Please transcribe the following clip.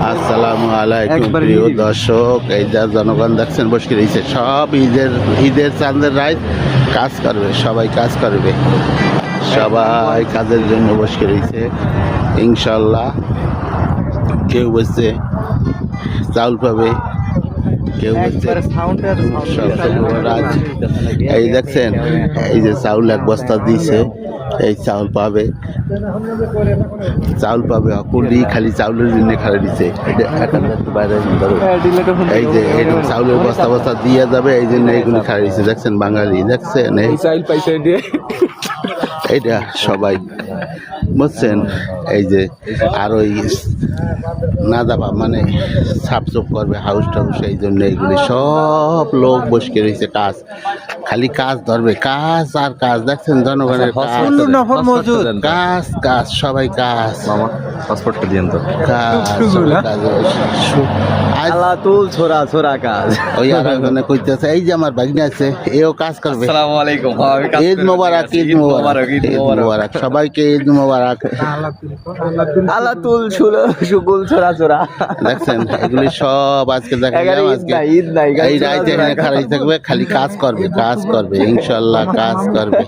আসসালামু আলাইকুম প্রিয় দর্শক, এই যা জনগণ দেখছেন বসে রয়েছে, সব ঈদের চাঁদের রাত কাজ করবে, সবাই কাজ করবে, সবাই কাজের জন্য বসে রয়েছে। ইনশাল্লাহ কেউ বসছে চাউল পাবে, কেউ বসছে এই দেখছেন, এই যে চাউল এক বস্তা দিয়েছে, এই চাউল পাবে, চাউল পাবে অকুলি, খালি চাউলের জন্য খালি দিচ্ছে। এই যে এইরকম চাউলের বস্তা বস্তা দিয়ে যাবে, এই জন্য এইগুলি খালি দিচ্ছে। দেখছেন বাঙালি, দেখছেন এইটা সবাই বুঝছেন। এই যে আর ওই না যাবা মানে সাফসুফ করবে হাউস টাউস, এই জন্য এইগুলি সব লোক বসে রয়েছে, কাজ খালি কাজ ধরবে, কাজ আর কাজ। দেখছেন জনগণের কাজ কাজ, সবাই কাজ। পাসপোর্টটা দিয়েন তো। ওই আরেকজনে কইতেছে, এই যে আমার ভাগ্নে আছে, এও কাজ করবে। ঈদ মোবারক, ঈদ মোবারক, ঈদ মোবারক, সবাইকে ঈদ মোবারক। দেখছেন এগুলি সব আজকে দেখালাম, আজকে এই রাইতে এখানে খারাই থাকবে, খালি কাজ করবে, কাজ করবে, ইনশাল্লাহ কাজ করবে।